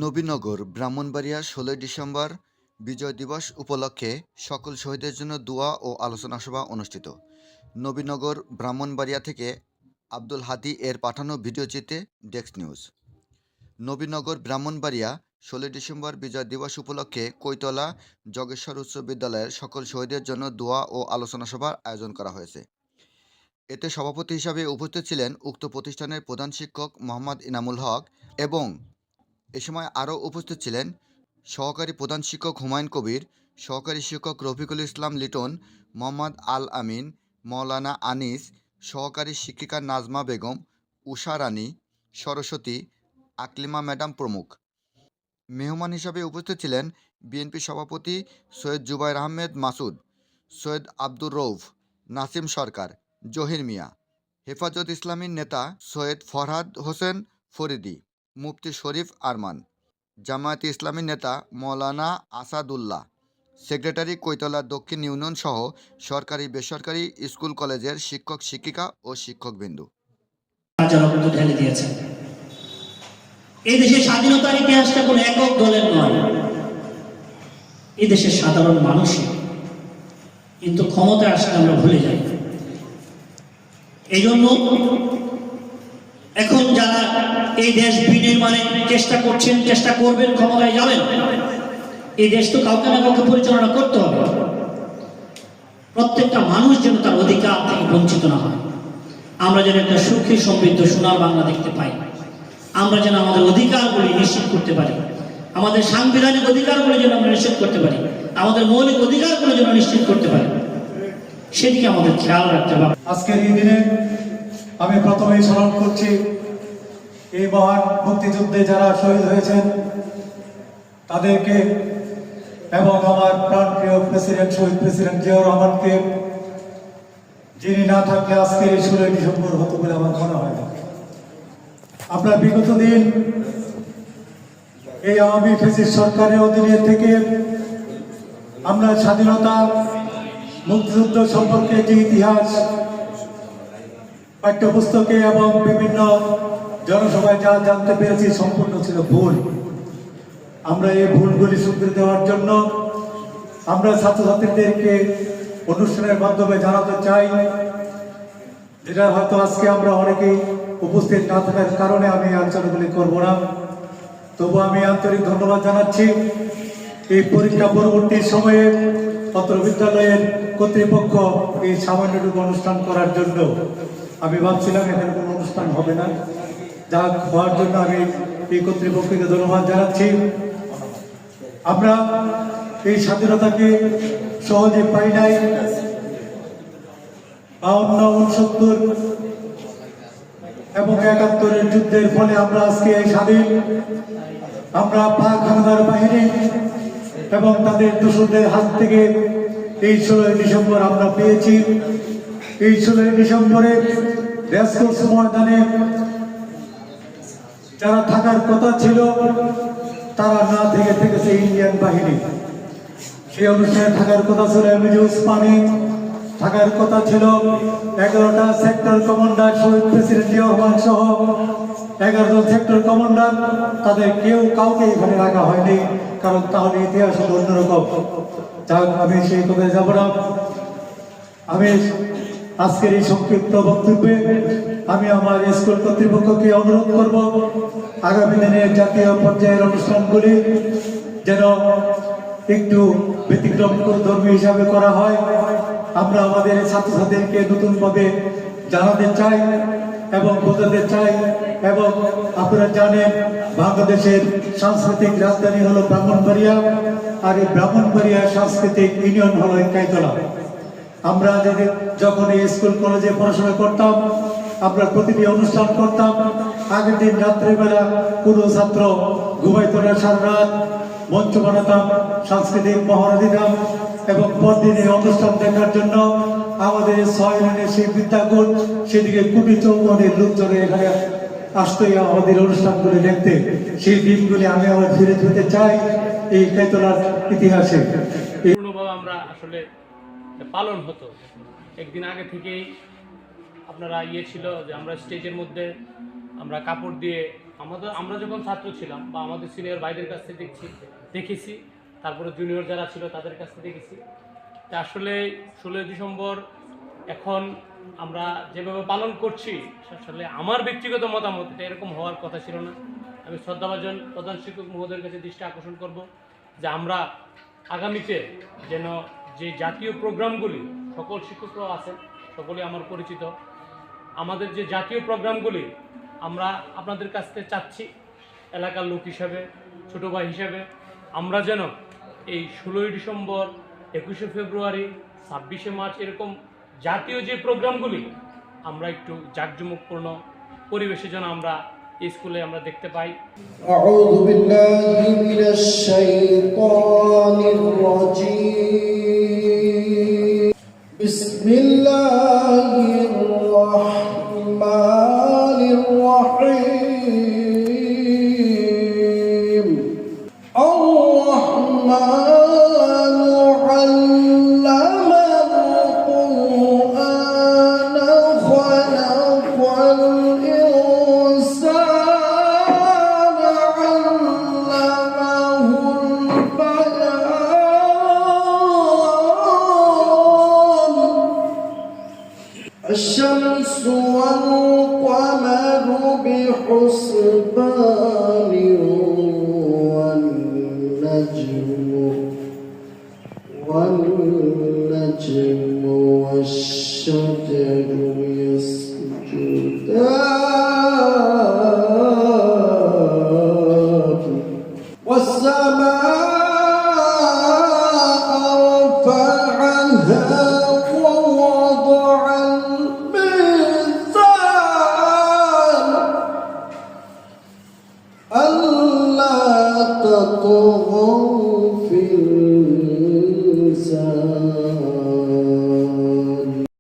Nabinagar Brahmanbaria ১৬ December বিজয় দিবস উপলক্ষে সকল শহীদের জন্য দোয়া ও আলোচনা সভা অনুষ্ঠিত। নবীনগর ব্রাহ্মণবাড়িয়া থেকে আব্দুল হাদি এর পাঠানো ভিডিওচিত্রে desk news. Nabinagar Brahmanbaria ১৬ December বিজয় দিবস উপলক্ষে কৈতলা জগেশ্বর উচ্চ বিদ্যালয়ের সকল শহীদের জন্য দোয়া ও আলোচনা সভার আয়োজন করা হয়েছে। এতে সভাপতি হিসাবে উপস্থিত ছিলেন উক্ত প্রতিষ্ঠানের প্রধান শিক্ষক মোহাম্মদ ইনামুল হক এবং এ সময় আরও উপস্থিত ছিলেন সহকারী প্রধান শিক্ষক হুমায়ুন কবির, সহকারী শিক্ষক রফিকুল ইসলাম লিটন, মোহাম্মদ আল আমিন, মৌলানা আনিস, সহকারী শিক্ষিকা নাজমা বেগম, উষা রানী, সরস্বতী, আকলিমা ম্যাডাম প্রমুখ। মেহমান হিসাবে উপস্থিত ছিলেন বিএনপি সভাপতি সৈয়দ জুবায়ের আহমেদ মাসুদ, সৈয়দ আব্দুর রৌফ, নাসিম সরকার, জহির মিয়া, হেফাজত ইসলামীর নেতা সৈয়দ ফরহাদ হোসেন ফরিদি, মুফতি শরীফ আরমান, জামায়াতে ইসলামীর নেতা মৌলানা আসাদুল্লাহ, সেক্রেটারি কৈতলা দক্ষিণ ইউনিয়ন সহ সরকারি বেসরকারি স্কুল কলেজের শিক্ষক শিক্ষিকা ও শিক্ষকবৃন্দ। ঢেলে দিয়েছেন। এই দেশের স্বাধীনতার ইতিহাসটা কোন একক দলের নয়, এই দেশের সাধারণ মানুষের। কিন্তু ক্ষমতায় আসলে আমরা ভুলে যাই। এই জন্য এখন যারা এই দেশ বিনির্মাণের চেষ্টা করছেন, চেষ্টা করবেন, ক্ষমতায় যাবেন, এই দেশ তো কাউকে না কাউকে পরিচালনা করতে হবে। প্রত্যেকটা মানুষ যেন তার অধিকার থেকে বঞ্চিত না হয়। আমরা যেন একটা সুখী সমৃদ্ধ সোনার বাংলা দেখতে পাই। আমরা যেন আমাদের অধিকারগুলি নিশ্চিত করতে পারি, আমাদের সাংবিধানিক অধিকারগুলি যেন আমরা নিশ্চিত করতে পারি, আমাদের মৌলিক অধিকারগুলো যেন নিশ্চিত করতে পারি, সেদিকে আমাদের খেয়াল রাখতে হবে। আজকের এই দিনে আমি প্রথমেই স্মরণ করছি এই মহান মুক্তিযুদ্ধে যারা শহীদ হয়েছেন তাদেরকে এবং আমার প্রাণপ্রিয় প্রেসিডেন্ট শহীদ প্রেসিডেন্ট জিয়াউর রহমানকে, যিনি না থাকলে আজকের এই ১৬ ডিসেম্বর হতো বলে আমার মনে হয় না। আপনার বিগত দিন এই আওয়ামী ফ্যাসিস্ট সরকারের অধীনে থেকে আমরা স্বাধীনতা মুক্তিযুদ্ধ সম্পর্কে যে ইতিহাস পাঠ্যপুস্তকে এবং বিভিন্ন জনসভায় যা জানতে পেরেছি সম্পূর্ণ ছিল ভুল। আমরা এই ভুলগুলি শুধরে দেওয়ার জন্য আমরা ছাত্রছাত্রীদেরকে অনুষ্ঠানের মাধ্যমে জানাতে চাই, যেটা হয়তো আজকে আমরা অনেকেই উপস্থিত না থাকার কারণে আমি আলোচনাগুলি করবো না। তবু আমি আন্তরিক ধন্যবাদ জানাচ্ছি এই পরীক্ষা পরবর্তী সময়ে অত্র বিদ্যালয়ের কর্তৃপক্ষ এই সামান্যটুকু অনুষ্ঠান করার জন্য। আমি ভাবছিলাম এখানে কোনো অনুষ্ঠান হবে না, যা হওয়ার জন্য আমি এই কর্তৃপক্ষকে ধন্যবাদ জানাচ্ছি। আমরা এই স্বাধীনতাকে সহজে পাই নাই। ৫২, ৬৯ এবং ৭১-এর যুদ্ধের ফলে আমরা আজকে এই স্বাধীন। আমরা পাক হানাদার বাহিনী এবং তাদের দোসরদের হাত থেকে এই ১৬ ডিসেম্বর আমরা পেয়েছি। এই ১৬ ডিসেম্বরে রেসকোর্স ময়দানে যারা থাকার কথা ছিল তারা না থেকে থেকেছে ইন্ডিয়ান বাহিনী। সেই অনুষ্ঠানে থাকার কথা ছিল এমএজি ওসমানী, থাকার কথা ছিল ১১টা সেক্টর কমান্ডার শহীদ প্রেসিডেন্ট জিয়াউর রহমান সহ ১১ জন সেক্টর কমান্ডার। তাদের কাউকে এখানে রাখা হয়নি, কারণ তাহলে ইতিহাস হলো অন্যরকম। যাই আমি সেই কথায় যাব না। আমি আজকের এই সংক্ষিপ্ত বক্তব্যে আমি আমার স্কুল কর্তৃপক্ষকে অনুরোধ করব, আগামী দিনের জাতীয় পর্যায়ের অনুষ্ঠানগুলি যেন একটু ব্যতিক্রম ধর্মী হিসাবে করা হয়। আমরা আমাদের ছাত্রছাত্রীদেরকে নতুনভাবে জানাতে চাই এবং বোঝাতে চাই। এবং আপনারা জানেন বাংলাদেশের সাংস্কৃতিক রাজধানী হলো ব্রাহ্মণবাড়িয়া, আর এই ব্রাহ্মণবাড়িয়া সাংস্কৃতিক ইউনিয়ন হলো কৈতলা। আমরা যখন এই স্কুল কলেজে পড়াশোনা করতাম, আমরা প্রতিটি অনুষ্ঠান করতাম। আগের দিন রাত্রেবেলা কোনো ছাত্র ঘুমাইতো না, সারা রাত মঞ্চ বানাতাম, সাংস্কৃতিক মহড়া দিতাম এবং পরদিনের অনুষ্ঠান দেখার জন্য আমাদের ৬ লাইনের সেই বিদ্যাগুণ সেদিকে কোটি চৌবনের লোকজনে এখানে আসতোই আমাদের অনুষ্ঠানগুলি দেখতে। সেই দিনগুলি আমি আবার ফিরে যেতে চাই এই কৈতলার ইতিহাসে। আমরা আসলে পালন হতো একদিন আগে থেকেই। আপনারা ছিল যে আমরা স্টেজের মধ্যে আমরা কাপড় দিয়ে আমরা যখন ছাত্র ছিলাম বা আমাদের সিনিয়র ভাইদের কাছ থেকে দেখেছি, তারপরে জুনিয়র যারা ছিল তাদের কাছ থেকে দেখেছি, তা আসলে 16 ডিসেম্বর এখন আমরা যেভাবে পালন করছি, আসলে আমার ব্যক্তিগত মতামত এটা এরকম হওয়ার কথা ছিল না। আমি শ্রদ্ধাভাজন প্রধান শিক্ষক মহোদয়ের কাছে দৃষ্টি আকর্ষণ করব যে আমরা আগামীতে যেন যে জাতীয় প্রোগ্রামগুলি, সকল শিক্ষকরাও আছেন, সকলেই আমার পরিচিত, আমাদের যে জাতীয় প্রোগ্রামগুলি আমরা আপনাদের কাছ থেকে চাচ্ছি, এলাকার লোক হিসাবে, ছোটো ভাই হিসাবে, আমরা যেন এই 16ই ডিসেম্বর, 21শে ফেব্রুয়ারি, 26শে মার্চ এরকম জাতীয় যে প্রোগ্রামগুলি আমরা একটু জাঁকজমকপূর্ণ পরিবেশে যেন আমরা এই স্কুলে আমরা দেখতে পাই। أعوذ بالله من الشيطان الرجيم بسم الله الرحمن الرحيم الرحمن علم القرآن خلق الإنسان علمه البيان الشمس والقمر بحسبان والنجم والشجر يسجدان والسماء رفعها ووضع الميزان ألا تطغوا في